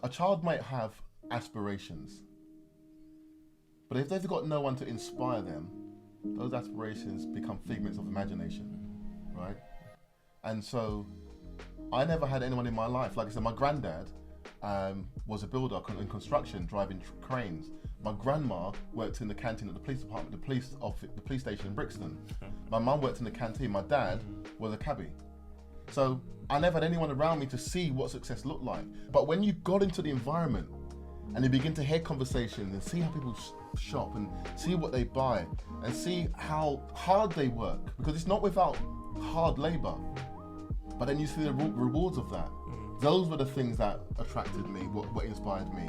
a child might have aspirations, but if they've got no one to inspire them, those aspirations become figments of imagination, right? And so I never had anyone in my life. Like I said, my granddad was a builder in construction, driving cranes. My grandma worked in the canteen at the police department, the police station in Brixton. My mum worked in the canteen. My dad was a cabbie. So I never had anyone around me to see what success looked like. But when you got into the environment and you begin to hear conversations and see how people shop and see what they buy and see how hard they work, because it's not without hard labor, but then you see the rewards of that. Those were the things that attracted me, what inspired me.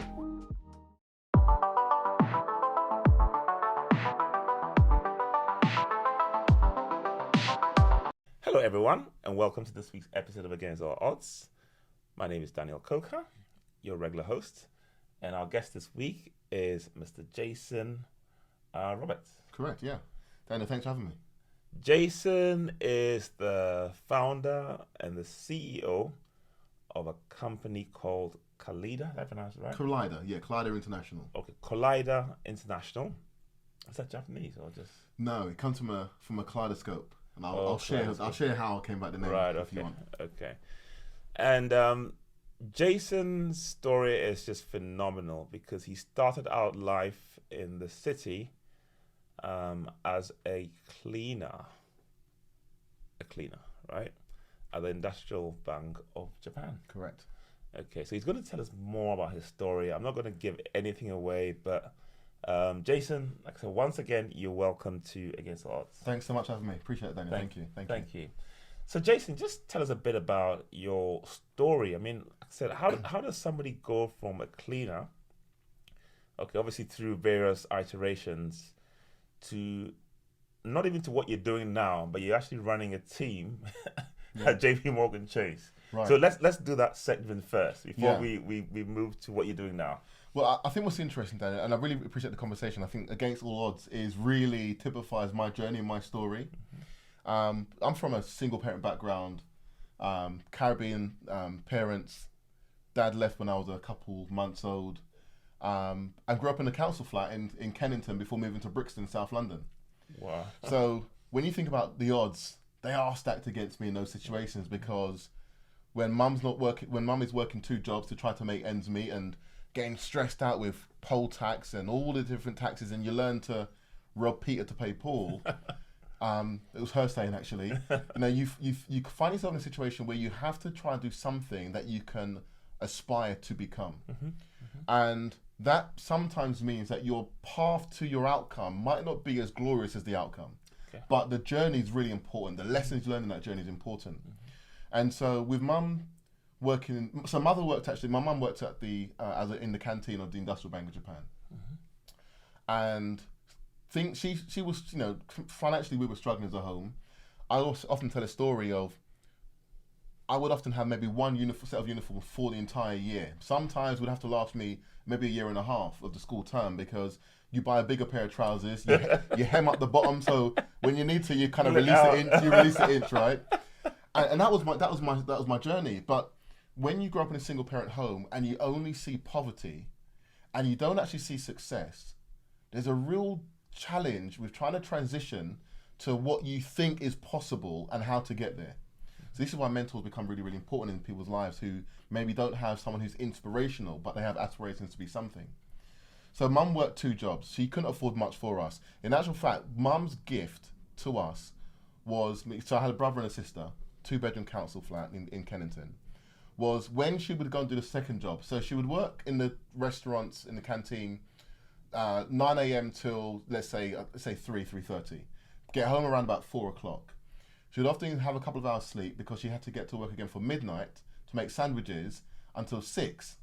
Hello everyone, and welcome to this week's episode of Against All Odds. My name is Daniel Coker, your regular host, and our guest this week is Mr. Jason Roberts. Correct, yeah. Daniel, thanks for having me. Jason is the founder and the CEO of a company called Kaleida. Did I pronounce it right? Kaleida, yeah, Kaleida International. Okay, Kaleida International. Is that Japanese or just? No, it comes from a kaleidoscope, and I'll share how I came by the name. Right. If you want. Okay. And Jason's story is just phenomenal because he started out life in the city as a cleaner, right? At the Industrial Bank of Japan. Correct. Okay, so he's going to tell us more about his story. I'm not going to give anything away, but Jason, like I said, once again, you're welcome to Against All Odds. Thanks so much for having me. Appreciate it, Daniel. Thank you. So, Jason, just tell us a bit about your story. I mean, like I said, how does somebody go from a cleaner, okay, obviously through various iterations, to not even to what you're doing now, but you're actually running a team at JP Morgan Chase. Right. So let's do that segment first before we move to what you're doing now. Well, I think what's interesting, Daniel, and I really appreciate the conversation. I think Against All Odds really typifies my journey and my story. I'm from a single parent background, Caribbean parents. Dad left when I was a couple months old. I grew up in a council flat in Kennington before moving to Brixton, South London. Wow. So when you think about the odds, they are stacked against me in those situations, because when mum is working two jobs to try to make ends meet and getting stressed out with poll tax and all the different taxes, and you learn to rob Peter to pay Paul. It was her saying, actually. You find yourself in a situation where you have to try and do something that you can aspire to become. And that sometimes means that your path to your outcome might not be as glorious as the outcome. Okay. But the journey is really important. The lessons learned in that journey is important. And so with mum working, my mum worked at in the canteen of the Industrial Bank of Japan. And she was, financially we were struggling as a home. I also often tell a story of, I would often have maybe one set of uniforms for the entire year. Sometimes it would have to last me maybe a year and a half of the school term, because you buy a bigger pair of trousers, you hem up the bottom, so when you need to, you kind of release it inch, right? And that was my journey. But when you grow up in a single parent home and you only see poverty and you don't actually see success, there's a real challenge with trying to transition to what you think is possible and how to get there. So this is why mentors become really, really important in people's lives who maybe don't have someone who's inspirational, but they have aspirations to be something. So mum worked two jobs. She couldn't afford much for us. In actual fact, mum's gift to us was, so I had a brother and a sister, 2-bedroom council flat in Kennington, was when she would go and do the second job. So she would work in the restaurants, in the canteen, 9 a.m. till, let's say 3:30. Get home around about 4 o'clock. She would often have a couple of hours sleep because she had to get to work again for midnight to make sandwiches until 6.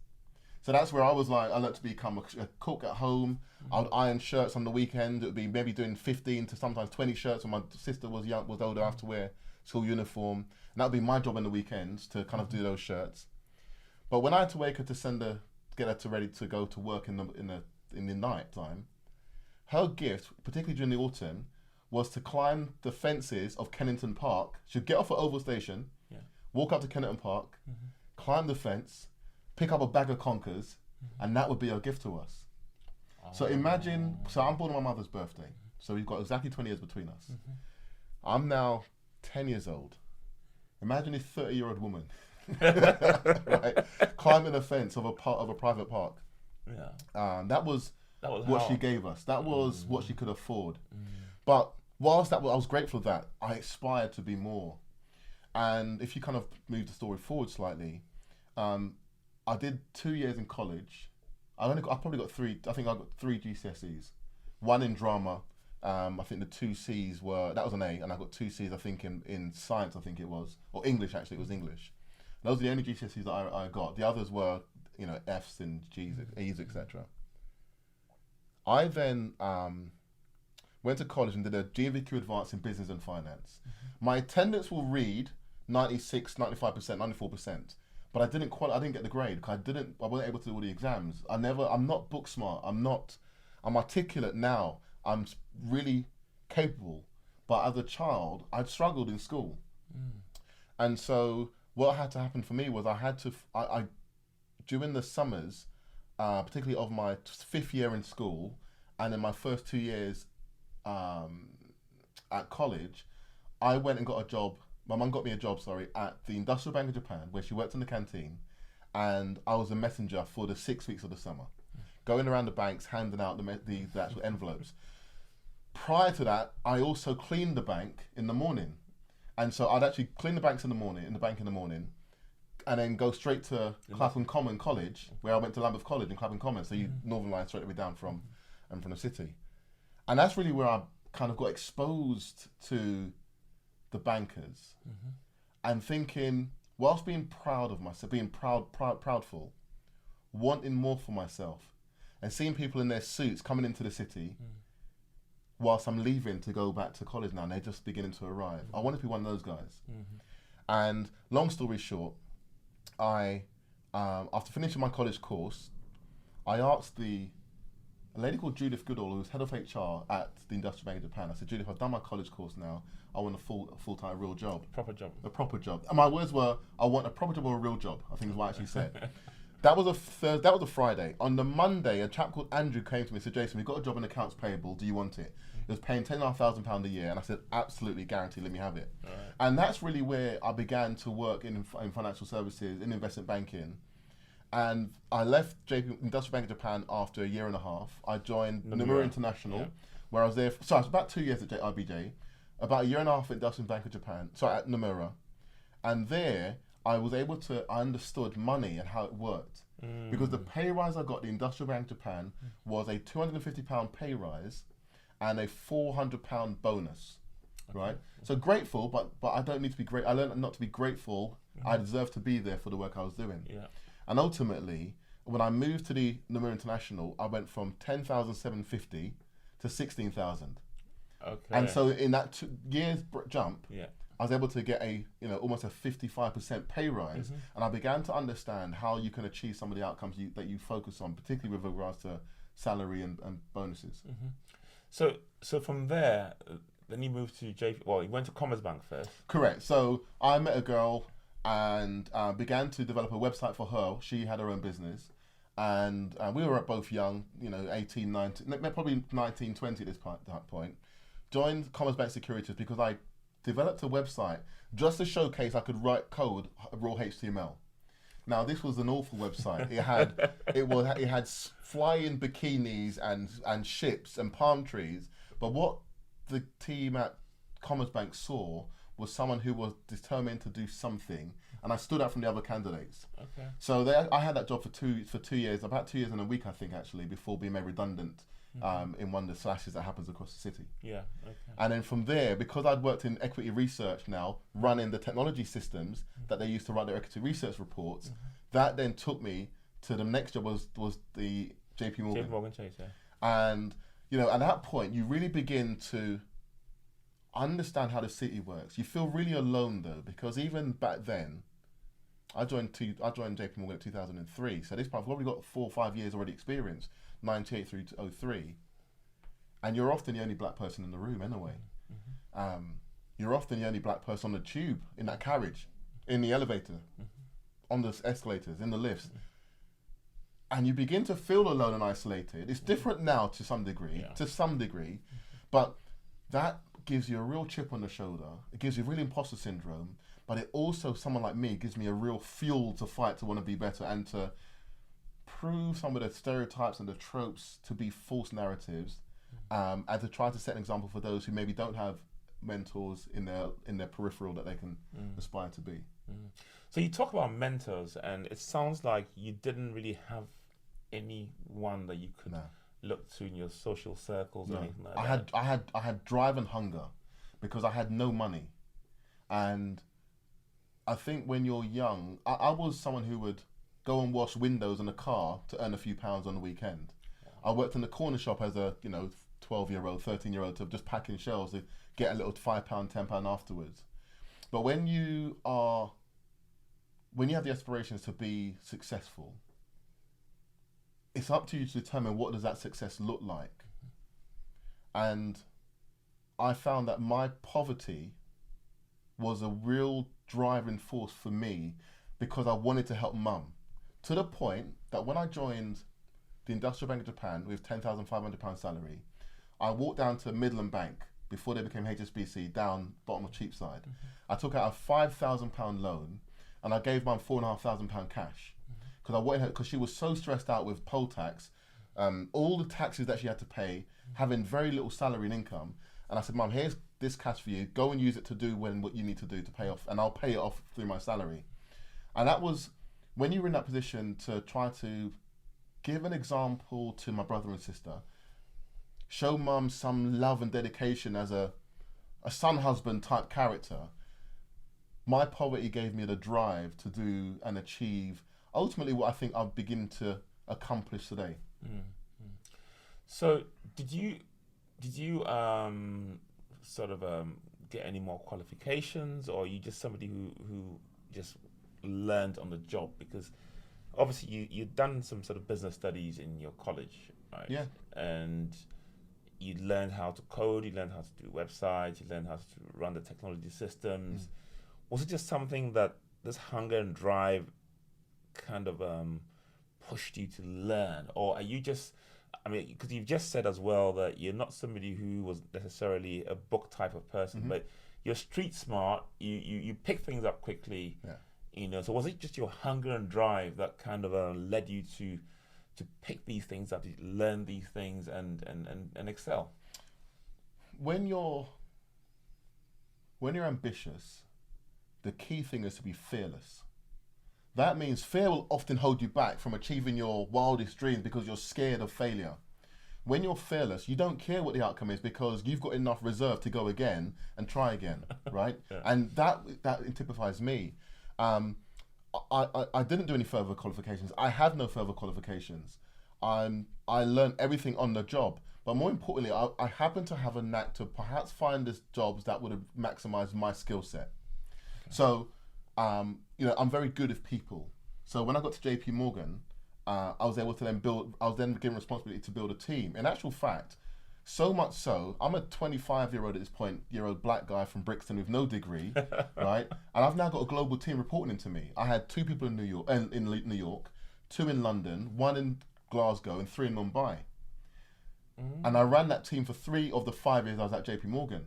So that's where I was like, I learned to become a cook at home. I would iron shirts on the weekend. It would be maybe doing 15 to sometimes 20 shirts when my sister was older, I have to wear school uniform. And that would be my job on the weekends to kind of do those shirts. But when I had to wake her to get her ready to go to work in the night time, her gift, particularly during the autumn, was to climb the fences of Kennington Park. She'd get off at Oval Station, walk up to Kennington Park, climb the fence, pick up a bag of conkers, and that would be a gift to us. So imagine, so I'm born on my mother's birthday. So we've got exactly 20 years between us. I'm now 10 years old. Imagine a 30-year-old woman, right, climbing a fence of a private park. Yeah. That was what how- she gave us. That was what she could afford. But whilst I was grateful for that, I aspired to be more. And if you kind of move the story forward slightly, I did 2 years in college. I probably got three. I think I got 3 GCSEs, one in drama. I think the 2 C's that was an A, and I got 2 C's. I think in science, I think it was, or English actually. It was English. Those are the only GCSEs that I got. The others were, F's and G's, E's, etc. I then went to college and did a GNVQ Advanced in Business and Finance. My attendance will read 96, 95%, 94%. But I didn't get the grade because I wasn't able to do all the exams. I'm not book smart. I'm articulate now. I'm really capable. But as a child, I'd struggled in school. And so what had to happen for me was I during the summers, particularly of my 5th year in school, and in my first 2 years at college, I went and got a job. My mum got me a job, at the Industrial Bank of Japan, where she worked in the canteen, and I was a messenger for the 6 weeks of the summer, going around the banks, handing out the actual envelopes. Prior to that, I also cleaned the bank in the morning, and so I'd actually clean the bank in the morning, and then go straight to Clapham Common College, where I went to Lambeth College in Clapham Common, so you Northern Line straight away down from the city, and that's really where I kind of got exposed to the bankers, and thinking, whilst being proud of myself, being proudful, wanting more for myself, and seeing people in their suits coming into the city, whilst I'm leaving to go back to college now, and they're just beginning to arrive. I wanted to be one of those guys. And long story short, I, after finishing my college course, I asked a lady called Judith Goodall, who was head of HR at the Industrial Bank of Japan. I said, Judith, I've done my college course now. I want a full-time real job. Proper job. A proper job. And my words were, I want a proper job or a real job, I think is what I actually said. That was a Friday. On the Monday, a chap called Andrew came to me and said, Jason, we've got a job in accounts payable. Do you want it? It was paying £10,500 a year. And I said, absolutely, guaranteed, let me have it. Right. And that's really where I began to work in financial services, in investment banking. And I left Industrial Bank of Japan after a year and a half. I joined Nomura International, where I was there. I was about 2 years at IBJ, about a year and a half at Industrial Bank of Japan. At Nomura, and there I understood money and how it worked, because the pay rise I got at the Industrial Bank of Japan was a £250 pay rise and a £400 bonus. Right. So grateful, but I don't need to be great. I learned not to be grateful. I deserve to be there for the work I was doing. Yeah. And ultimately, when I moved to the Nomura International, I went from 10,750 to 16,000. Okay. And so in that 2 years jump, Yeah. I was able to get almost a 55% pay rise, and I began to understand how you can achieve some of the outcomes that you focus on, particularly with regards to salary and bonuses. So from there, then you moved to you went to Commerzbank first. Correct. So I met a girl and began to develop a website for her. She had her own business, and we were both young, 18, 19, probably 19, 20 at that point. Joined Commerzbank Securities because I developed a website just to showcase I could write code raw HTML. Now this was an awful website. It had flying bikinis and ships and palm trees. But what the team at Commerzbank saw was someone who was determined to do something, and I stood out from the other candidates. Okay. So I had that job for 2 years, about 2 years and a week, I think, actually, before being made redundant in one of the slashes that happens across the city. Yeah. Okay. And then from there, because I'd worked in equity research now, running the technology systems that they used to write their equity research reports, that then took me to the next job was the JP Morgan. JP Morgan Chase, yeah. And at that point, you really begin to understand how the city works. You feel really alone though, because even back then, I joined JP Morgan in 2003, so this I've probably got 4 or 5 years already experience, 98 through to 03, and you're often the only black person in the room anyway. You're often the only black person on the tube, in that carriage, in the elevator, on the escalators, in the lifts. and you begin to feel alone and isolated. It's different now to some degree, but that gives you a real chip on the shoulder. It gives you real imposter syndrome, but it also, someone like me, gives me a real fuel to fight, to want to be better, and to prove some of the stereotypes and the tropes to be false narratives, and to try to set an example for those who maybe don't have mentors in their peripheral that they can aspire to be. So you talk about mentors, and it sounds like you didn't really have anyone that you could look to in your social circles or anything like that. I had drive and hunger because I had no money, and I think when you're young, I was someone who would go and wash windows in a car to earn a few pounds on the weekend. I worked in the corner shop as a 12-year-old, 13-year-old, to just packing shelves to get a little £5, £10 afterwards. But when you have the aspirations to be successful, it's up to you to determine what does that success look like. And I found that my poverty was a real driving force for me because I wanted to help mum. To the point that when I joined the Industrial Bank of Japan with £10,500 salary, I walked down to Midland Bank before they became HSBC, down bottom of Cheapside. I took out a £5,000 loan and I gave mum £4,500 cash because I wanted her, because she was so stressed out with poll tax, all the taxes that she had to pay, having very little salary and income. And I said, Mum, here's this cash for you. Go and use it to do what you need to do to pay off, and I'll pay it off through my salary. And that was when you were in that position to try to give an example to my brother and sister, show mum some love and dedication as a son husband type character. My poverty gave me the drive to do and achieve ultimately what I think I'm beginning to accomplish today. So did you get any more qualifications, or are you just somebody who just learned on the job? Because obviously you'd done some sort of business studies in your college, right? Yeah. And you learned how to code, you learned how to do websites, you learned how to run the technology systems. Was it just something that this hunger and drive kind of pushed you to learn, or are you just, I mean, because you've just said as well that you're not somebody who was necessarily a book type of person, but you're street smart, you pick things up quickly, so was it just your hunger and drive that kind of led you to pick these things up, to learn these things and excel? When you're ambitious, the key thing is to be fearless. That means fear will often hold you back from achieving your wildest dreams because you're scared of failure. When you're fearless, you don't care what the outcome is because you've got enough reserve to go again and try again, right? And that typifies me. I didn't do any further qualifications. I have no further qualifications. I learned everything on the job. But more importantly, I happen to have a knack to perhaps find these jobs that would have maximized my skill set. So, I'm very good with people. So when I got to JP Morgan, I was then given responsibility to build a team. In actual fact, so much so, I'm a 25-year-old at this point, black guy from Brixton with no degree, right? And I've now got a global team reporting into me. I had 2 people in New York, 2 in London, 1 in Glasgow, and 3 in Mumbai. And I ran that team for 3 of the 5 years I was at JP Morgan.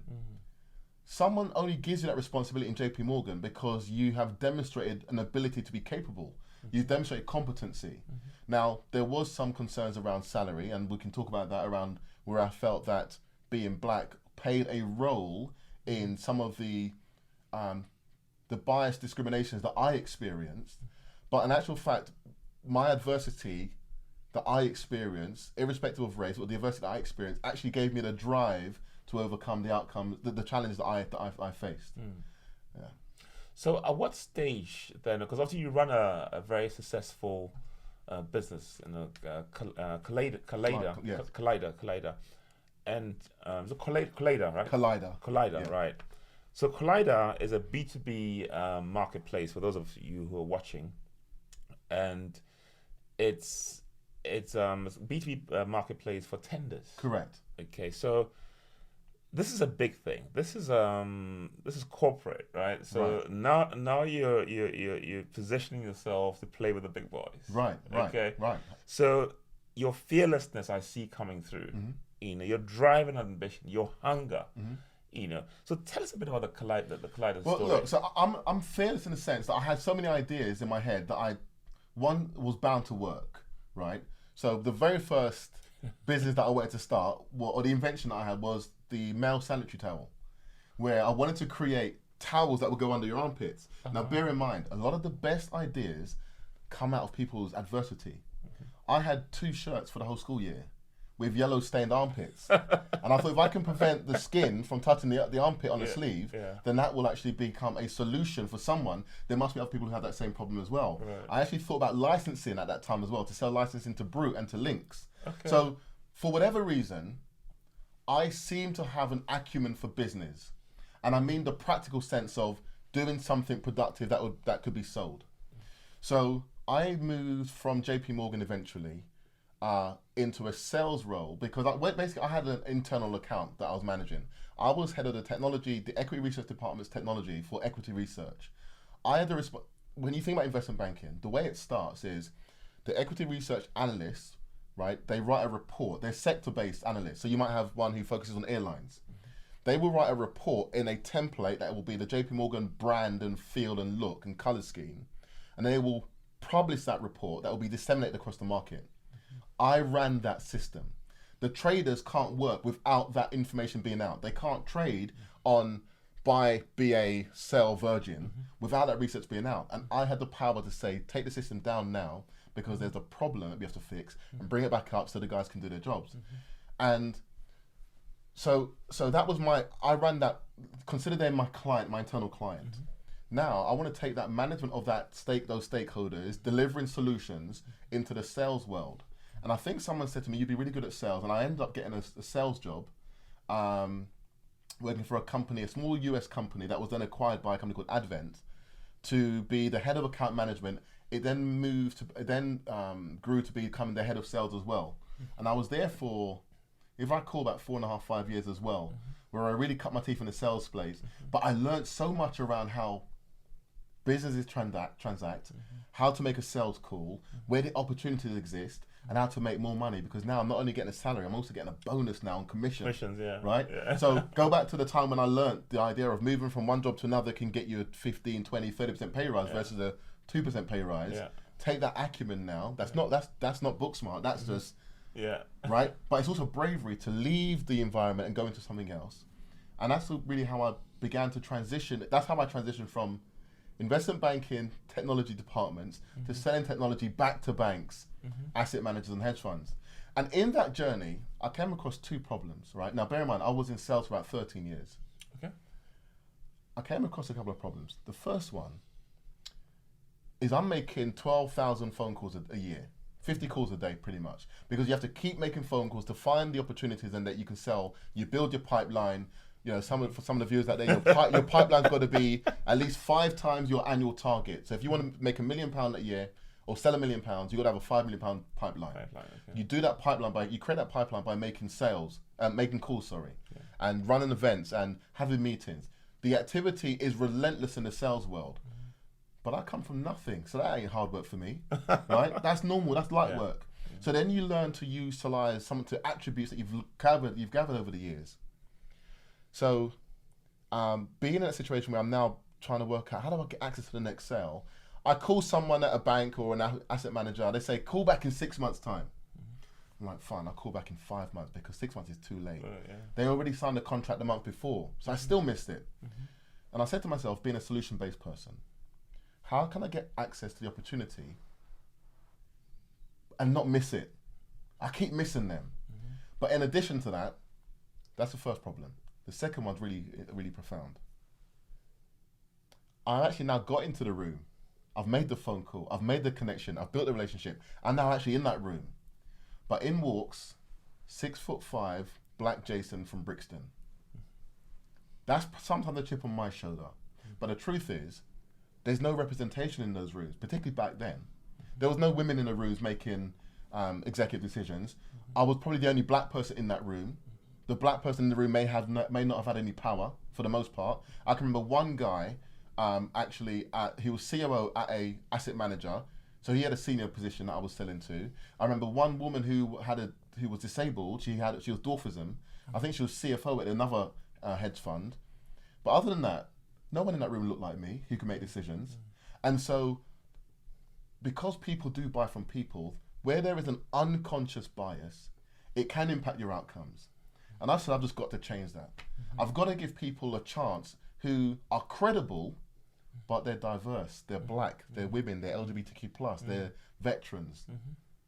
Someone only gives you that responsibility in JP Morgan because you have demonstrated an ability to be capable. You've demonstrated competency. Now, there was some concerns around salary, and we can talk about that, around where I felt that being black played a role in some of the bias discriminations that I experienced. But in actual fact, my adversity that I experienced, irrespective of race, or the adversity that I experienced, actually gave me the drive to overcome the outcome, the challenges that I faced. Yeah. So at what stage then, because obviously you run a very successful business, Kaleida, and so Kaleida, right? Kaleida, right? So Kaleida is a B2B marketplace for those of you who are watching, and it's a B2B marketplace for tenders. Correct. Okay, so this is a big thing. This is corporate, right? So now you're positioning yourself to play with the big boys. Right. Okay. Right. So your fearlessness I see coming through. Your drive and ambition, your hunger. So tell us a bit about the Kaleida Well, story. look, so I'm fearless in the sense that I had so many ideas in my head that one was bound to work, right? So the very first business that I wanted to start, or the invention that I had, was the male sanitary towel, where I wanted to create towels that would go under your armpits. Now, bear in mind, a lot of the best ideas come out of people's adversity. I had 2 shirts for the whole school year with yellow stained armpits. And I thought, if I can prevent the skin from touching the armpit on the sleeve, then that will actually become a solution for someone. There must be other people who have that same problem as well. Right. I actually thought about licensing at that time as well, to sell licensing to Brute and to Lynx. So for whatever reason, I seem to have an acumen for business. And I mean the practical sense of doing something productive that could be sold. So I moved from JP Morgan eventually into a sales role, because basically I had an internal account that I was managing. I was head of the equity research department's technology for equity research. I had when you think about investment banking, the way it starts is the equity research analysts, right? They write a report. They're sector-based analysts. So you might have one who focuses on airlines. They will write a report in a template that will be the JP Morgan brand and feel and look and color scheme, and they will publish that report that will be disseminated across the market. I ran that system. The traders can't work without that information being out. They can't trade on buy BA, sell Virgin without that research being out. And I had the power to say, take the system down now because there's a problem that we have to fix, and bring it back up so the guys can do their jobs. And so that was I ran that, consider them my client, my internal client. Now I want to take that management of those stakeholders, delivering solutions into the sales world. And I think someone said to me, you'd be really good at sales. And I ended up getting a sales job, working for a small US company that was then acquired by a company called Advent, to be the head of account management. It then grew to becoming the head of sales as well. And I was there for, if I call, about 4.5, 5 years as well, where I really cut my teeth in the sales space. But I learned so much around how businesses transact, how to make a sales call, where the opportunities exist, and how to make more money. Because now I'm not only getting a salary, I'm also getting a bonus now on commissions, right? So go back to the time when I learned the idea of moving from one job to another can get you a 15, 20, 30% pay rise versus a 2% pay rise. Take that acumen now. That's not book smart. That's just right. But it's also bravery to leave the environment and go into something else. And that's really how I began to transition. That's how I transitioned from investment banking, technology departments, to selling technology back to banks, asset managers and hedge funds. And in that journey, I came across 2 problems, right? Now, bear in mind, I was in sales for about 13 years. I came across a couple of problems. The first one is I'm making 12,000 phone calls a year, 50 calls a day pretty much, because you have to keep making phone calls to find the opportunities and that you can sell. You build your pipeline. You know, for some of the viewers out there, your pipeline's got to be at least 5 times your annual target. So if you want to make £1 million a year or sell £1 million, you've got to have a £5 million pipeline. You do that pipeline you create that pipeline by making calls, and running events and having meetings. The activity is relentless in the sales world. But I come from nothing, so that ain't hard work for me, right? That's normal, that's light work. So then you learn to utilize some of the attributes that you've gathered over the years. So being in a situation where I'm now trying to work out, how do I get access to the next sale? I call someone at a bank or an asset manager, they say, call back in 6 months' time. I'm like, fine, I'll call back in 5 months because 6 months is too late. They already signed a contract the month before, so I still missed it. And I said to myself, being a solution-based person, how can I get access to the opportunity and not miss it? I keep missing them. But in addition to that, that's the first problem. The second one's really, really profound. I actually now got into the room. I've made the phone call. I've made the connection. I've built the relationship. I'm now actually in that room. But in walks 6'5" black Jason from Brixton. That's sometimes the chip on my shoulder. But the truth is, there's no representation in those rooms, particularly back then. There was no women in the rooms making executive decisions. I was probably the only black person in that room. The black person in the room may not have had any power for the most part. I can remember one guy, he was COO at a asset manager. So he had a senior position that I was selling to. I remember one woman who was disabled. She was dwarfism. I think she was CFO at another hedge fund. But other than that, no one in that room looked like me who could make decisions. And so, because people do buy from people, where there is an unconscious bias, it can impact your outcomes. And I said, I've just got to change that. I've got to give people a chance who are credible, but they're diverse, they're black, they're women, they're LGBTQ+, they're veterans,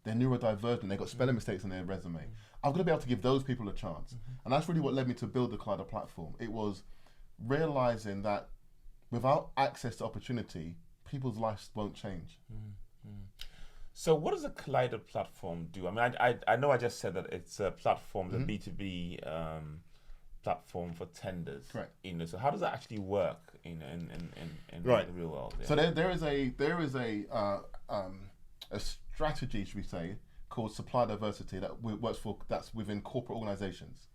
they're neurodivergent, they've got spelling mistakes on their resume. I've got to be able to give those people a chance. And that's really what led me to build the Kaleida platform. It was realizing that without access to opportunity, people's lives won't change. So what does a Kaleida platform do? I mean, I know I just said that it's a platform, the B2B platform for tenders. Correct. So how does that actually work in Right. the real world? Yeah. So there is a strategy, should we say, called supply diversity that's within corporate organizations.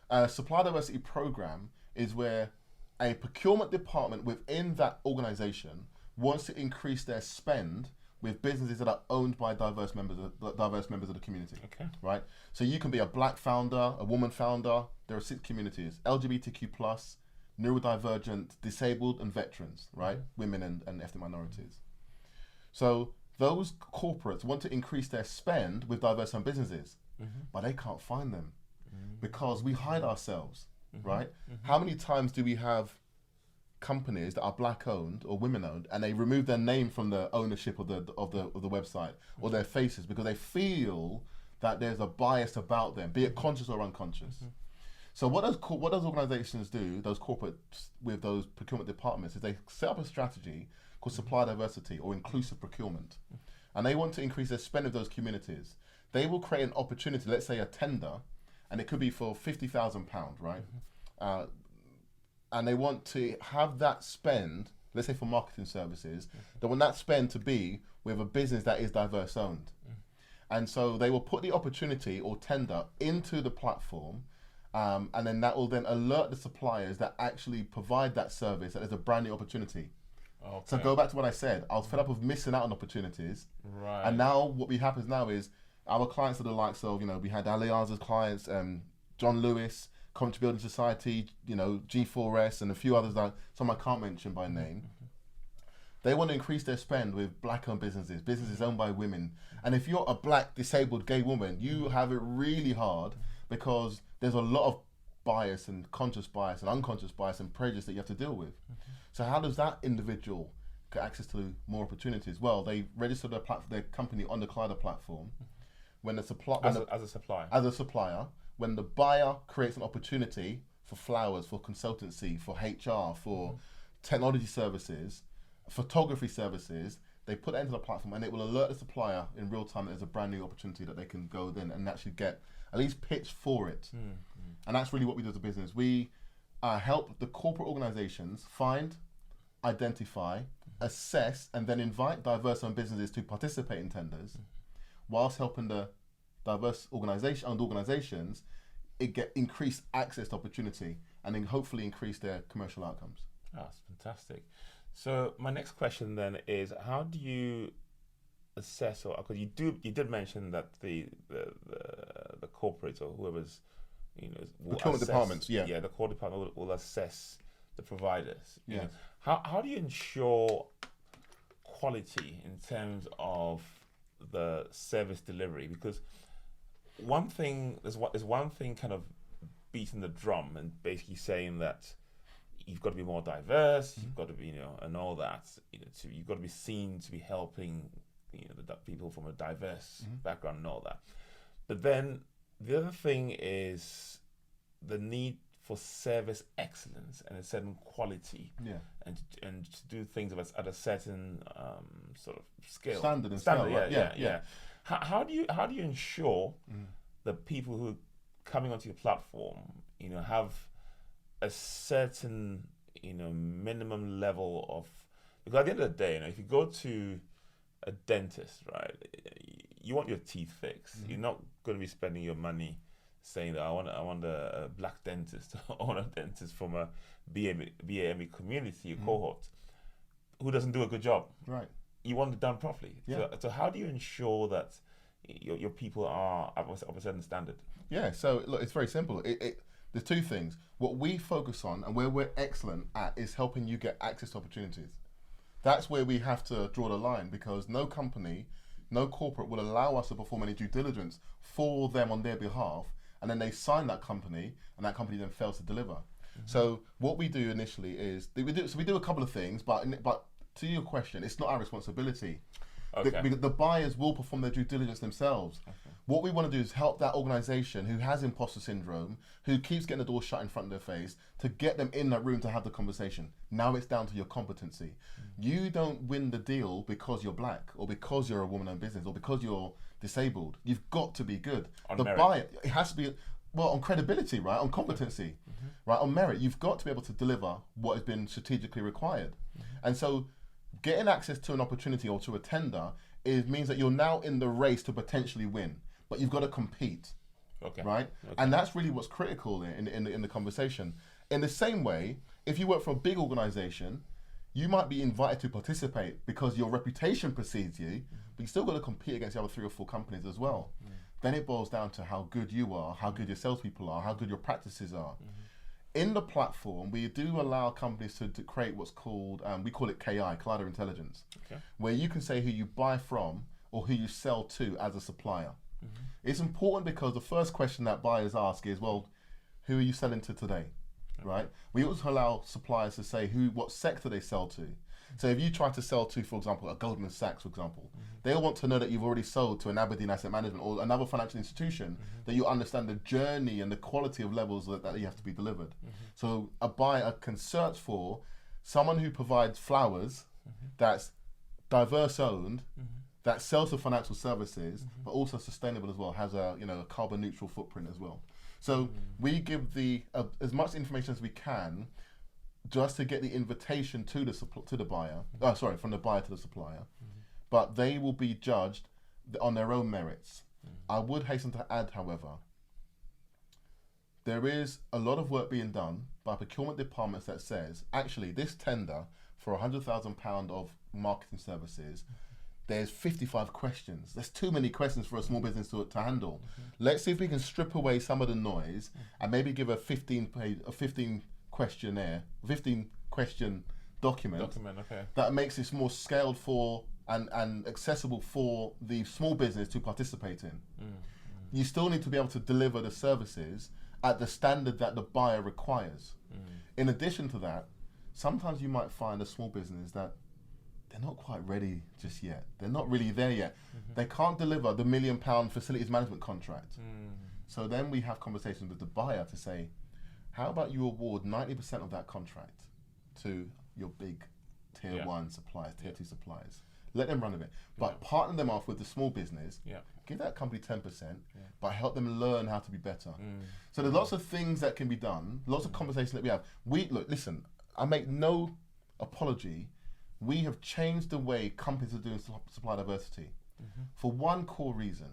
A supply diversity program is where a procurement department within that organization wants to increase their spend with businesses that are owned by diverse members of the community. Okay. Right? So you can be a black founder, a woman founder. There are 6 communities: LGBTQ+, neurodivergent, disabled, and veterans, right? Women and ethnic minorities. So those corporates want to increase their spend with diverse-owned businesses, but they can't find them because we hide ourselves, right? How many times do we have companies that are black owned or women owned and they remove their name from the ownership of the website or their faces because they feel that there's a bias about them, be it conscious or unconscious? So what those organizations do, those corporates with those procurement departments, is they set up a strategy called supply diversity or inclusive procurement. And they want to increase their spend with those communities. They will create an opportunity, let's say a tender, and it could be for £50,000, right? And they want to have that spend, let's say for marketing services, they want that spend to be with a business that is diverse owned. And so they will put the opportunity or tender into the platform, and then that will then alert the suppliers that actually provide that service that there's a brand new opportunity. Okay. So go back to what I said. I was fed up of missing out on opportunities. Right. And now what happens now is our clients are the likes of, we had Allianz's clients, John Lewis, Coventry Building Society, G4S, and a few others that some I can't mention by name. They want to increase their spend with black-owned businesses owned by women. And if you're a black, disabled, gay woman, you have it really hard because there's a lot of bias and conscious bias and unconscious bias and prejudice that you have to deal with. So how does that individual get access to more opportunities? Well, they register their company on the Kaleida platform. When as a supplier, when the buyer creates an opportunity for flowers, for consultancy, for HR, for technology services, photography services, they put that into the platform and it will alert the supplier in real time that there's a brand new opportunity that they can go then and actually get at least pitch for it. And that's really what we do as a business. We help the corporate organizations find, identify, assess, and then invite diverse-owned businesses to participate in tenders, whilst helping the diverse organizations get increased access to opportunity and then hopefully increase their commercial outcomes. That's fantastic. So my next question then is, how do you assess, or because you did mention that the corporates or whoever's Procurement departments, the core department will assess the providers. Yeah. How do you ensure quality in terms of the service delivery? Because there's one thing kind of beating the drum and basically saying that you've got to be more diverse, you've got to be, and all that. You've got to be seen to be helping, the people from a diverse background and all that. But then the other thing is the need for service excellence and a certain quality, and to do things at a certain sort of scale, standard. Yeah. How do you ensure that people who are coming onto your platform, have a certain minimum level of, because at the end of the day, if you go to a dentist, right, you want your teeth fixed. You're not going to be spending your money saying that I want a black dentist or a dentist from a BAME community, a cohort, who doesn't do a good job. Right. you want it done properly. Yeah. So how do you ensure that your people are of a certain standard? Yeah, so look, it's very simple. There's two things. What we focus on and where we're excellent at is helping you get access to opportunities. That's where we have to draw the line, because no company, no corporate will allow us to perform any due diligence for them on their behalf, and then they sign that company, and that company then fails to deliver. Mm-hmm. So what we do initially is we do a couple of things, but to your question, it's not our responsibility. Okay. The buyers will perform their due diligence themselves. Okay. What we want to do is help that organization who has imposter syndrome, who keeps getting the door shut in front of their face, to get them in that room to have the conversation. Now it's down to your competency. You don't win the deal because you're black, or because you're a woman-owned business, or because you're disabled. You've got to be good. On the merit. buyer, it has to be, well, on credibility, right? On competency, right? On merit. You've got to be able to deliver what has been strategically required. And so getting access to an opportunity or to a tender means that you're now in the race to potentially win, but you've got to compete, right? Okay. And that's really what's critical in the conversation. In the same way, if you work for a big organization, you might be invited to participate because your reputation precedes you, but you still got to compete against the other 3 or 4 companies as well. Then it boils down to how good you are, how good your salespeople are, how good your practices are. In the platform, we do allow companies to create what's called, we call it KI, Kaleida Intelligence, where you can say who you buy from or who you sell to as a supplier. It's important because the first question that buyers ask is, well, who are you selling to today, right? We also allow suppliers to say what sector they sell to. So if you try to sell to, for example, a Goldman Sachs, for example, they'll want to know that you've already sold to an Aberdeen Asset Management or another financial institution, that you understand the journey and the quality of levels that you have to be delivered. So a buyer can search for someone who provides flowers, that's diverse owned, that sells to financial services, but also sustainable as well, has a carbon neutral footprint as well. So we give as much information as we can, just to get the invitation to the buyer. From the buyer to the supplier, but they will be judged on their own merits. I would hasten to add, however, there is a lot of work being done by procurement departments that says, actually, this tender for £100,000 of marketing services, there's 55 questions. There's too many questions for a small business to handle. Let's see if we can strip away some of the noise and maybe give a 15 question document that makes this more scaled for and accessible for the small business to participate in. You still need to be able to deliver the services at the standard that the buyer requires. In addition to that, sometimes you might find a small business that they're not quite ready just yet. They're not really there yet. They can't deliver the £1 million facilities management contract. So then we have conversations with the buyer to say, how about you award 90% of that contract to your big tier 1 suppliers, tier 2 suppliers. Let them run with it. But partner them off with the small business. Give that company 10%, but help them learn how to be better. So there's lots of things that can be done, lots of conversations that we have. Listen, I make no apology. We have changed the way companies are doing supply diversity for one core reason.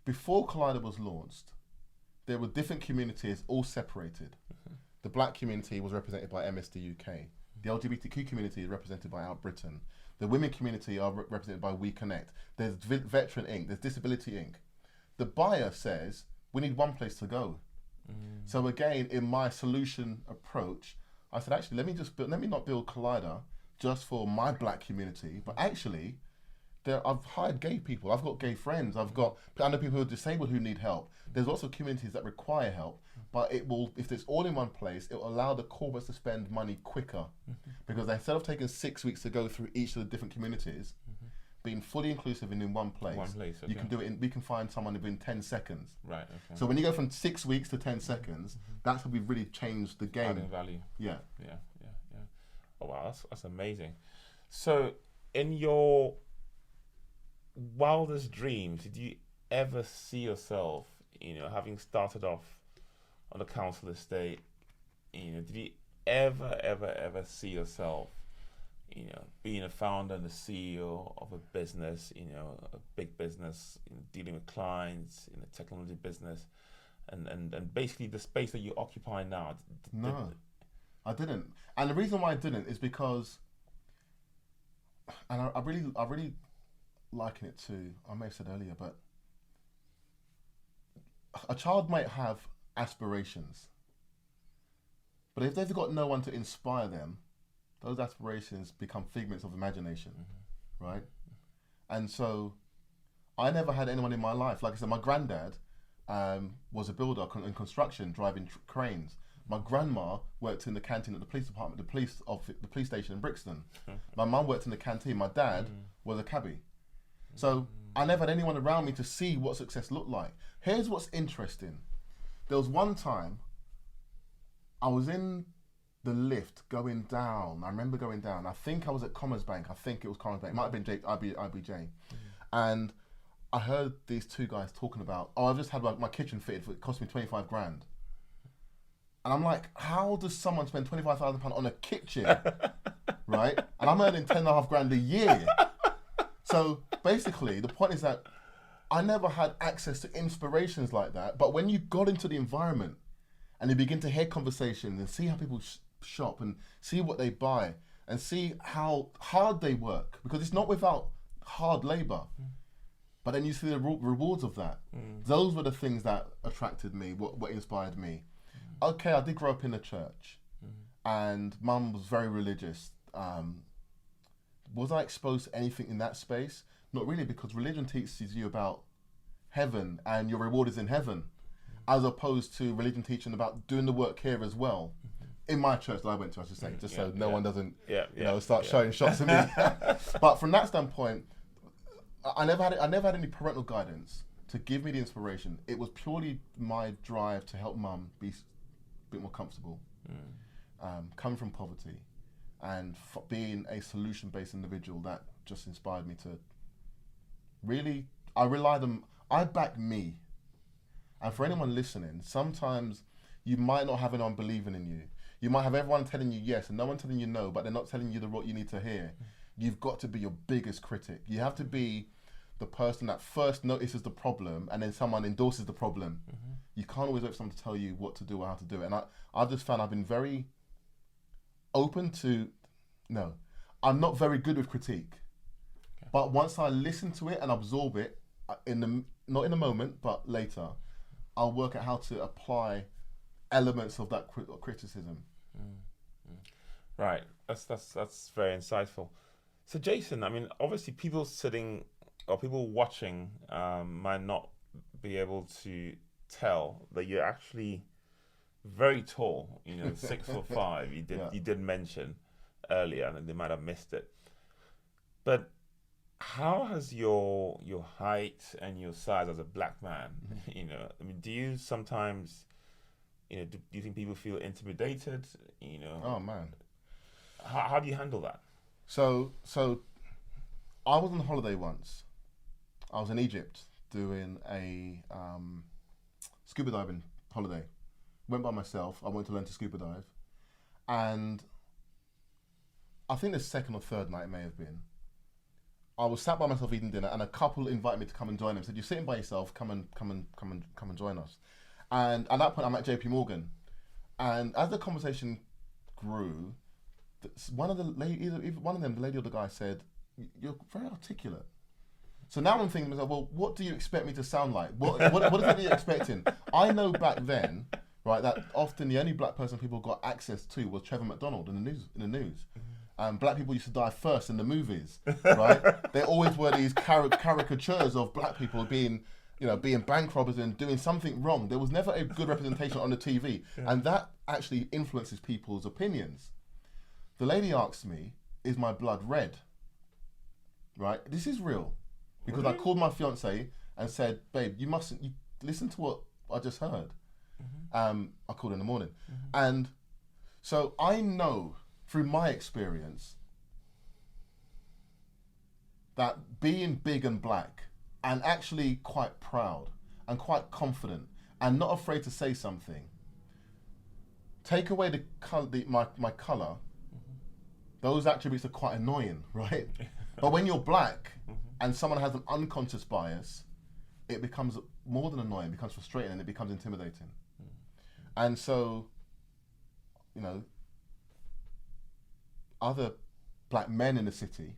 Before Kaleida was launched, there were different communities all separated. The black community was represented by MSD UK. The LGBTQ community is represented by Out Britain. The women community are represented by We Connect. There's Veteran Inc. There's Disability Inc. The buyer says, we need one place to go. So again, in my solution approach, I said, actually, let me not build Kaleida just for my black community, but actually, I've hired gay people. I've got gay friends. I know people who are disabled who need help. There's also communities that require help, but if it's all in one place, it will allow the corporates to spend money quicker, because instead of taking 6 weeks to go through each of the different communities, being fully inclusive and in one place, you can do it. We can find someone within 10 seconds. Right. Okay. So when you go from 6 weeks to 10 seconds, that's how we've really changed the game. Adding value. Yeah. Oh wow, that's amazing. So, in your wildest dreams, did you ever see yourself, having started off on a council estate, did you ever see yourself, being a founder and the CEO of a business, a big business, dealing with clients in a technology business, and basically the space that you occupy now? No, I didn't. And the reason why I didn't is because and I really liken it to, I may have said earlier, but a child might have aspirations, but if they've got no one to inspire them, those aspirations become figments of imagination, right? And so I never had anyone in my life. Like I said, my granddad was a builder in construction, driving cranes. My grandma worked in the canteen at the police department, the police station in Brixton. My mum worked in the canteen. My dad was a cabbie. So I never had anyone around me to see what success looked like. Here's what's interesting. There was one time I was in the lift going down. I remember going down. I think I was at Commerce Bank. I think it was Commerce Bank. It might have been IBJ. And I heard these two guys talking about, I've just had my kitchen fitted. It cost me 25 grand. And I'm like, how does someone spend £25,000 on a kitchen, right? And I'm earning 10.5 grand a year. So basically, the point is that I never had access to inspirations like that. But when you got into the environment and you begin to hear conversations and see how people shop and see what they buy and see how hard they work, because it's not without hard labor. But then you see the rewards of that. Those were the things that attracted me, what inspired me. Okay, I did grow up in the church, and mum was very religious. Was I exposed to anything in that space? Not really, because religion teaches you about heaven and your reward is in heaven, as opposed to religion teaching about doing the work here as well. In my church that I went to, I should say, just so no one doesn't start showing shots at me. But from that standpoint, I never had any parental guidance to give me the inspiration. It was purely my drive to help mum be a bit more comfortable, coming from poverty, and being a solution-based individual. That just inspired me to really, I back me. And for anyone listening, sometimes you might not have anyone believing in you. You might have everyone telling you yes and no one telling you no, but they're not telling you what you need to hear. You've got to be your biggest critic. You have to be the person that first notices the problem and then someone endorses the problem. You can't always wait for someone to tell you what to do or how to do it. And I've just found I've been very open to, I'm not very good with critique. Okay. But once I listen to it and absorb it, not in the moment, but later, I'll work out how to apply elements of that criticism. Right, that's very insightful. So Jason, I mean, obviously people sitting or people watching might not be able to tell that you're actually very tall. 6'5". You did mention earlier, and they might have missed it. But how has your height and your size as a black man, I mean, do you sometimes, do you think people feel intimidated? Oh man, how do you handle that? So I was on holiday once. I was in Egypt doing a scuba diving holiday. Went by myself. I wanted to learn to scuba dive, and I think the second or third night it may have been, I was sat by myself eating dinner, and a couple invited me to come and join them. Said, "You're sitting by yourself. Come and join us." And at that point, I'm at JP Morgan, and as the conversation grew, one of them, the lady or the guy, said, "You're very articulate." So now I'm thinking to myself, well, what do you expect me to sound like? What is it that you're expecting? I know back then, right, that often the only black person people got access to was Trevor McDonald in the news. Black people used to die first in the movies, right? There always were these caricatures of black people being bank robbers and doing something wrong. There was never a good representation on the TV. And that actually influences people's opinions. The lady asked me, is my blood red? Right? This is real. Because I called my fiance and said, babe, you listen to what I just heard. I called in the morning. And so I know through my experience that being big and black and actually quite proud and quite confident and not afraid to say something, take away the color, my color, those attributes are quite annoying, right? But when you're black and someone has an unconscious bias, it becomes more than annoying, it becomes frustrating, and it becomes intimidating. And so, other black men in the city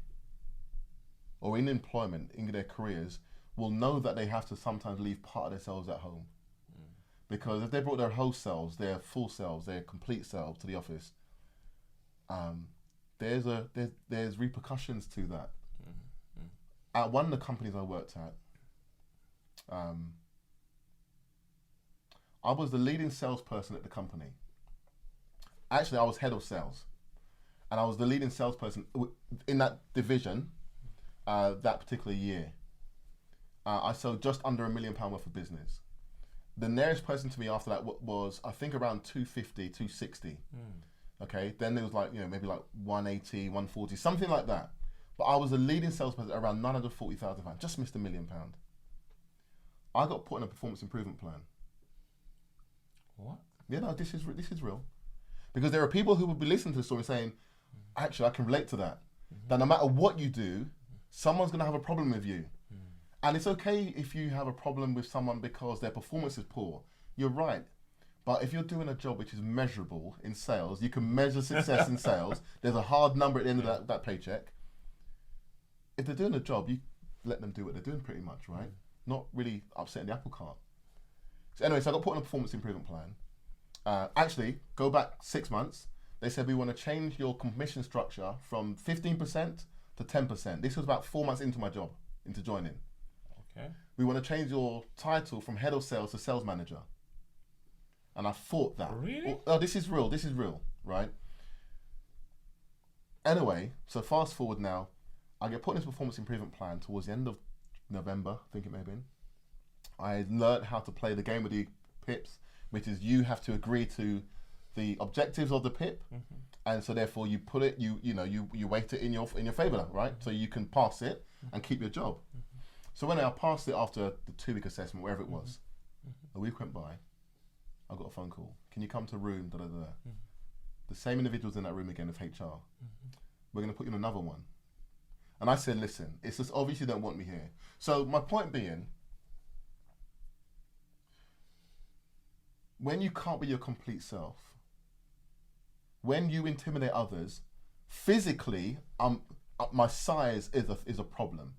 or in employment, in their careers, will know that they have to sometimes leave part of themselves at home. Because if they brought their whole selves, their full selves, their complete selves to the office, there's repercussions to that. At one of the companies I worked at, I was the leading salesperson at the company. Actually, I was head of sales, and I was the leading salesperson in that division that particular year. I sold just under £1 million worth of business. The nearest person to me after that was, I think, around 250, 260. Okay, then there was like, maybe like 180, 140, something like that. But I was a leading salesperson at around £940,000, just missed £1 million. I got put in a performance improvement plan. What? Yeah, no, this is real. Because there are people who will be listening to the story saying, actually, I can relate to that. That no matter what you do, someone's going to have a problem with you. And it's okay if you have a problem with someone because their performance is poor. You're right. But if you're doing a job which is measurable in sales, you can measure success in sales. There's a hard number at the end of that paycheck. If they're doing a job, you let them do what they're doing pretty much, right? Not really upsetting the apple cart. So anyway, so I got put on a performance improvement plan. Actually, go back 6 months. They said, we want to change your commission structure from 15% to 10%. This was about 4 months into my job, into joining. Okay. We want to change your title from head of sales to sales manager. And I thought that. Really? Oh, this is real, right? Anyway, so fast forward now, I get put in this performance improvement plan towards the end of November, I think it may have been. I learned how to play the game with the pips, which is you have to agree to the objectives of the pip, and so therefore you put it, you weight it in your favor, right? So you can pass it and keep your job. So when I passed it after the 2-week assessment, wherever it was, a week went by, I got a phone call. Can you come to room, The same individuals in that room again with HR. We're going to put you in another one. And I said, listen, it's just obvious you don't want me here. So my point being, when you can't be your complete self, when you intimidate others, physically, my size is a problem,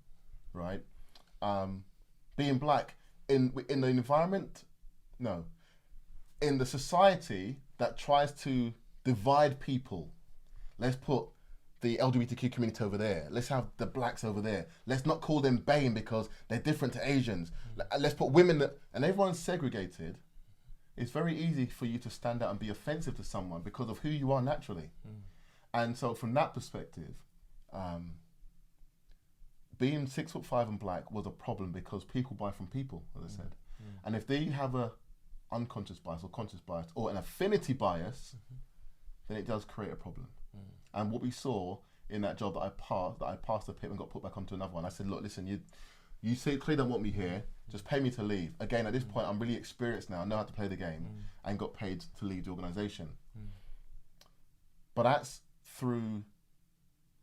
right? Being black in the environment, no. In the society that tries to divide people, let's put the LGBTQ community over there. Let's have the blacks over there. Let's not call them BAME because they're different to Asians. Let's put women and everyone's segregated. It's very easy for you to stand out and be offensive to someone because of who you are naturally. And so from that perspective, being 6'5" and black was a problem because people buy from people, as I said. And if they have a unconscious bias or conscious bias or an affinity bias, then it does create a problem. And what we saw in that job that I passed the pip and got put back onto another one, I said, look, listen, you say clearly don't want me here, just pay me to leave. Again, at this point, I'm really experienced now, I know how to play the game, and got paid to lead the organisation. But that's through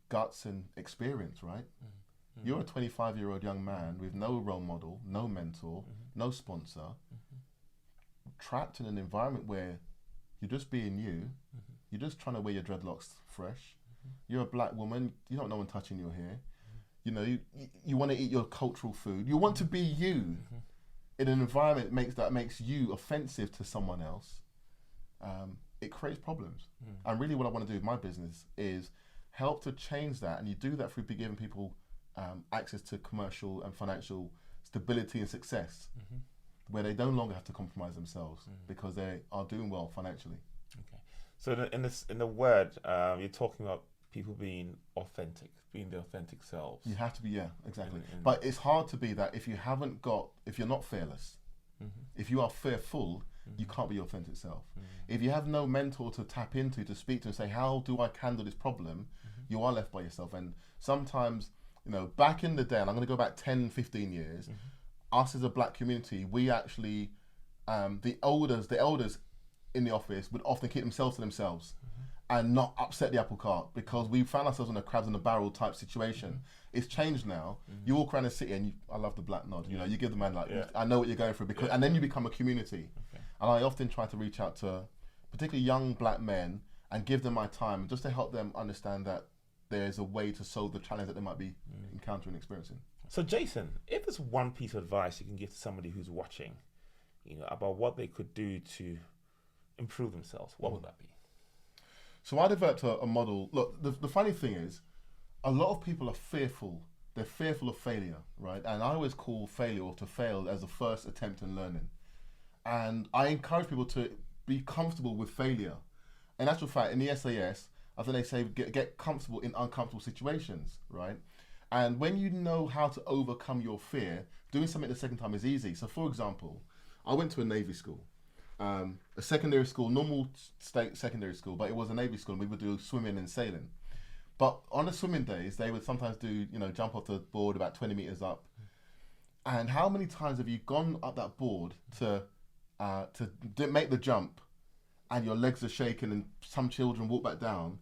guts and experience, right? You're a 25-year-old young man with no role model, no mentor, no sponsor, trapped in an environment where you're just being you, you're just trying to wear your dreadlocks fresh, you're a black woman, you don't know one touching your hair, you want to eat your cultural food, you want to be you in an environment that makes you offensive to someone else. It creates problems. And really what I want to do with my business is help to change that, and you do that through giving people access to commercial and financial stability and success, where they no longer have to compromise themselves because they are doing well financially. Okay. So in the word, you're talking about people being authentic, being their authentic selves. You have to be, yeah, exactly. But it's hard to be that if you're not fearless, if you are fearful, you can't be your authentic self. If you have no mentor to tap into, to speak to and say, how do I handle this problem? You are left by yourself. And sometimes, back in the day, and I'm going to go back 10, 15 years, us as a black community, we actually, the elders in the office would often keep themselves to themselves and not upset the apple cart, because we found ourselves in a crabs in a barrel type situation. It's changed now. You walk around the city and I love the black nod. You give the man I know what you're going through, because and then you become a community. And I often try to reach out to particularly young black men and give them my time just to help them understand that there's a way to solve the challenge that they might be encountering and experiencing. So Jason, if there's one piece of advice you can give to somebody who's watching, about what they could do to improve themselves, what would that be? So I developed a model. Look, the funny thing is, a lot of people are fearful. They're fearful of failure, right? And I always call failure or to fail as a first attempt in learning. And I encourage people to be comfortable with failure. In actual fact, in the SAS, I think they say get comfortable in uncomfortable situations, right? And when you know how to overcome your fear, doing something the second time is easy. So for example, I went to a Navy school, a secondary school, normal state secondary school, but it was a Navy school and we would do swimming and sailing. But on the swimming days, they would sometimes do, jump off the board about 20 meters up. And how many times have you gone up that board to make the jump and your legs are shaking and some children walk back down,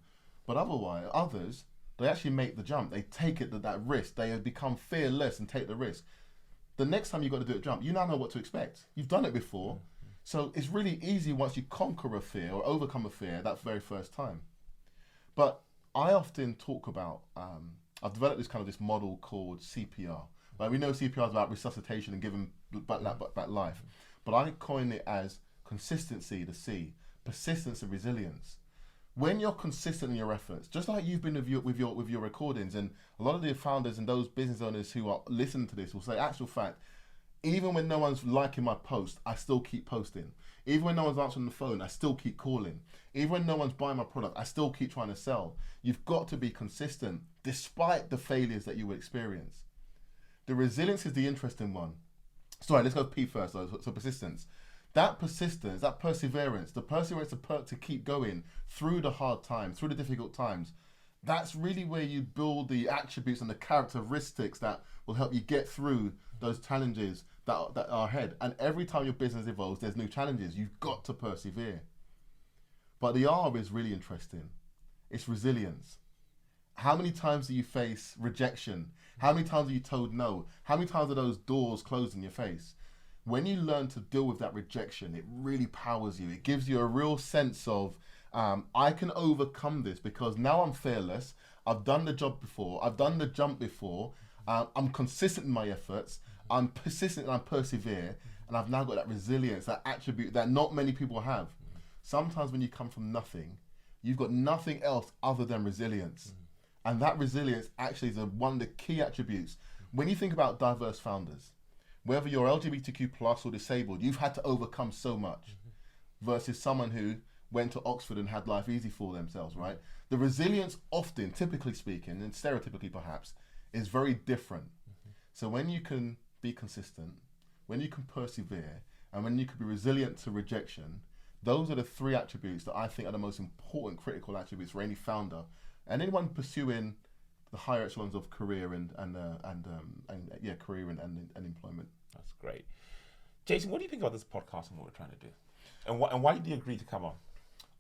but others, they actually make the jump. They take that risk. They have become fearless and take the risk. The next time you've got to do a jump, you now know what to expect. You've done it before. So it's really easy once you conquer a fear or overcome a fear that very first time. But I often talk about, I've developed this model called CPR. Like we know CPR is about resuscitation and giving back life. But I coin it as consistency, the C, persistence and resilience. When you're consistent in your efforts, just like you've been with your recordings, and a lot of the founders and those business owners who are listening to this will say, actual fact, even when no one's liking my post, I still keep posting. Even when no one's answering the phone, I still keep calling. Even when no one's buying my product, I still keep trying to sell. You've got to be consistent, despite the failures that you will experience. The resilience is the interesting one. Sorry, let's go P first. So persistence. That persistence, that perseverance, the perseverance to keep going through the hard times, through the difficult times, that's really where you build the attributes and the characteristics that will help you get through those challenges that are ahead. And every time your business evolves, there's new challenges. You've got to persevere. But the R is really interesting. It's resilience. How many times do you face rejection? How many times are you told no? How many times are those doors closed in your face? When you learn to deal with that rejection, it really powers you. It gives you a real sense of, I can overcome this because now I'm fearless. I've done the job before. I've done the jump before. I'm consistent in my efforts. I'm persistent and I persevere. And I've now got that resilience, that attribute that not many people have. Sometimes when you come from nothing, you've got nothing else other than resilience. And that resilience actually is one of the key attributes. When you think about diverse founders, whether you're LGBTQ plus or disabled, you've had to overcome so much versus someone who went to Oxford and had life easy for themselves, right? The resilience often, typically speaking, and stereotypically perhaps, is very different. So when you can be consistent, when you can persevere, and when you can be resilient to rejection, those are the three attributes that I think are the most important critical attributes for any founder and anyone pursuing the higher echelons of career and employment. That's great. Jason, what do you think about this podcast and what we're trying to do? And why did you agree to come on?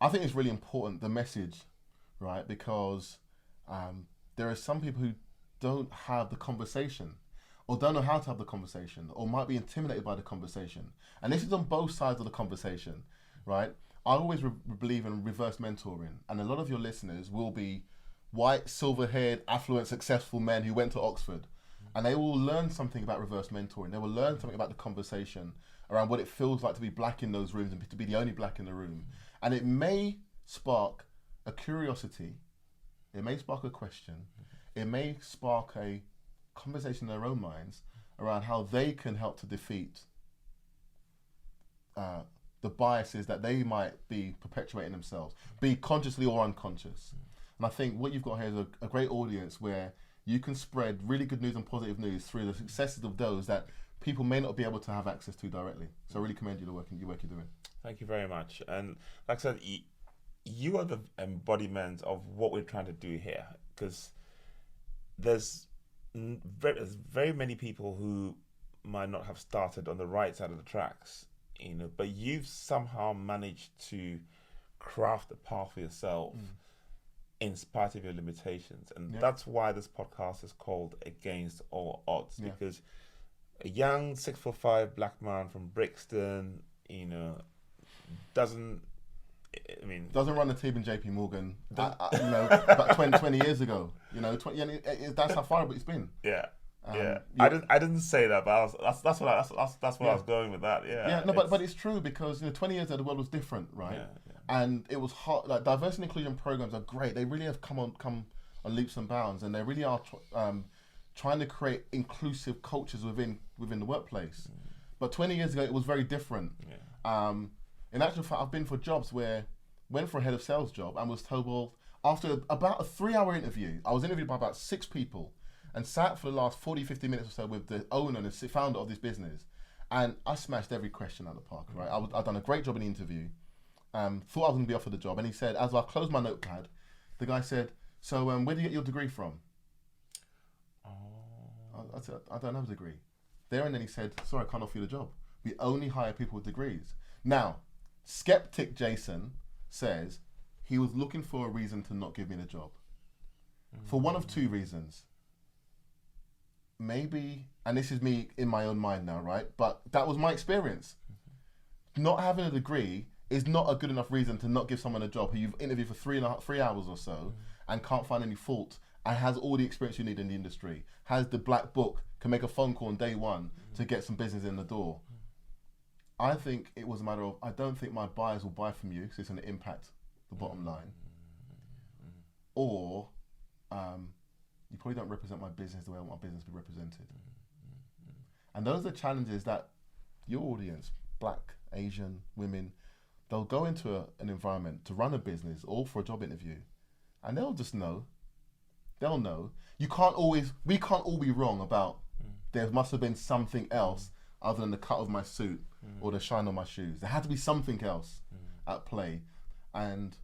I think it's really important, the message, right? Because there are some people who don't have the conversation or don't know how to have the conversation or might be intimidated by the conversation. And this is on both sides of the conversation, right? I always believe in reverse mentoring. And a lot of your listeners will be white, silver-haired, affluent, successful men who went to Oxford. And they will learn something about reverse mentoring. They will learn something about the conversation around what it feels like to be black in those rooms and to be the only black in the room. And it may spark a curiosity. It may spark a question. It may spark a conversation in their own minds around how they can help to defeat the biases that they might be perpetuating themselves, be consciously or unconscious. And I think what you've got here is a great audience where you can spread really good news and positive news through the successes of those that people may not be able to have access to directly. So I really commend you the work you're doing. Thank you very much. And like I said, you are the embodiment of what we're trying to do here, because there's very many people who might not have started on the right side of the tracks, but you've somehow managed to craft a path for yourself in spite of your limitations. And that's why this podcast is called Against All Odds, because a young 6'5" black man from Brixton, doesn't I mean, doesn't run a team in JP Morgan. About 20 years ago. That's how far it's been. Yeah. I didn't say that, but that's what I was going with that. Yeah. No, but it's true because 20 years ago the world was different, right? Yeah. And it was hard. Like diversity and inclusion programs are great. They really have come on leaps and bounds, and they really are trying to create inclusive cultures within the workplace. But 20 years ago it was very different. Yeah. In actual fact, I've been for jobs where went for a head of sales job and was told, well, after about a 3-hour interview, I was interviewed by about 6 people and sat for the last 40, 50 minutes or so with the owner and the founder of this business. And I smashed every question out of the park, right? I'd done a great job in the interview, thought I was going to be offered the job. And he said, as I closed my notepad, the guy said, so where did you get your degree from? I said, I don't have a degree. There and then he said, sorry, I can't offer you the job. We only hire people with degrees. Now, skeptic Jason says he was looking for a reason to not give me the job. For one of 2 reasons. Maybe, and this is me in my own mind now, right? But that was my experience. Not having a degree is not a good enough reason to not give someone a job who you've interviewed for 3 hours or so and can't find any fault and has all the experience you need in the industry, has the black book, can make a phone call on day 1 to get some business in the door. I think it was a matter of, I don't think my buyers will buy from you because it's going to impact the bottom line. Or you probably don't represent my business the way I want my business to be represented. And those are challenges that your audience, black, Asian, women, they'll go into an environment to run a business or for a job interview and they'll just know. They'll know. We can't all be wrong about there must have been something else other than the cut of my suit or the shine on my shoes. There had to be something else at play. And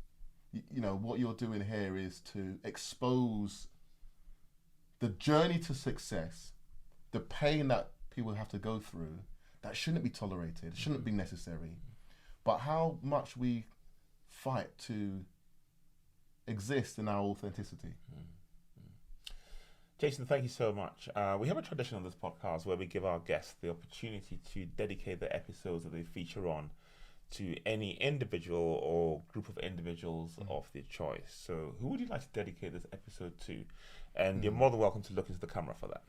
what you're doing here is to expose the journey to success, the pain that people have to go through, that shouldn't be tolerated, shouldn't be necessary. But how much we fight to exist in our authenticity. Jason, thank you so much. We have a tradition on this podcast where we give our guests the opportunity to dedicate the episodes that they feature on to any individual or group of individuals of their choice. So who would you like to dedicate this episode to? And you're more than welcome to look into the camera for that.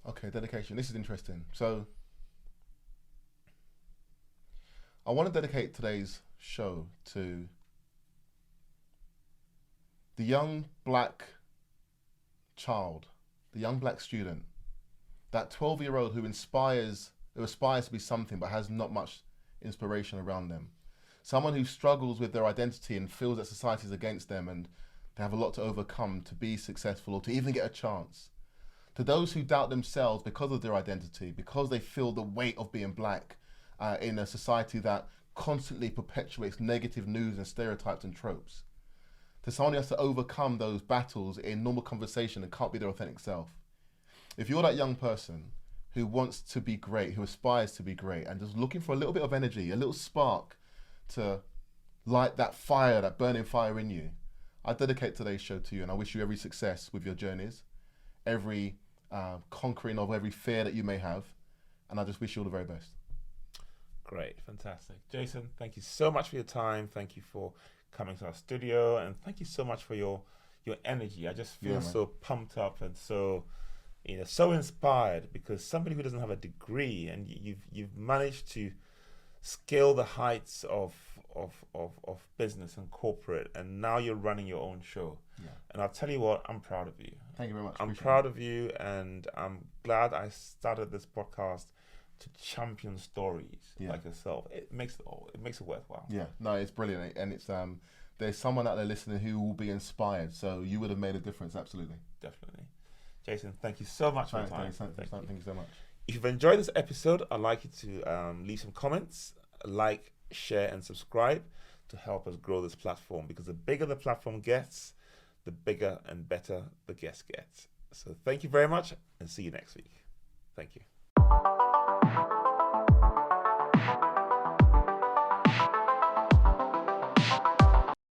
Okay, dedication. This is interesting. So I want to dedicate today's show to the young black child, the young black student, that 12-year-old who aspires to be something but has not much inspiration around them. Someone who struggles with their identity and feels that society is against them and they have a lot to overcome to be successful or to even get a chance. To those who doubt themselves because of their identity, because they feel the weight of being black in a society that constantly perpetuates negative news and stereotypes and tropes. To someone who has to overcome those battles in normal conversation and can't be their authentic self. If you're that young person who wants to be great, who aspires to be great, and just looking for a little bit of energy, a little spark to light that fire, that burning fire in you, I dedicate today's show to you, and I wish you every success with your journeys, every conquering of every fear that you may have, and I just wish you all the very best. Great, fantastic. Jason, thank you so much for your time. Thank you for coming to our studio, and thank you so much for your energy. I just feel so pumped up and so so inspired, because somebody who doesn't have a degree and you've managed to scale the heights of business and corporate, and now you're running your own show. And I'll tell you what, I'm proud of you. Thank you very much. I'm proud of you, and I'm glad I started this podcast to champion stories like yourself. It makes it worthwhile. Yeah, no, it's brilliant, and it's there's someone out there listening who will be inspired. So you would have made a difference, absolutely. Definitely. Jason, thank you so much for your time. Thank you so much. If you've enjoyed this episode, I'd like you to leave some comments, like, share, and subscribe to help us grow this platform, because the bigger the platform gets, the bigger and better the guest gets. So thank you very much, and see you next week. Thank you.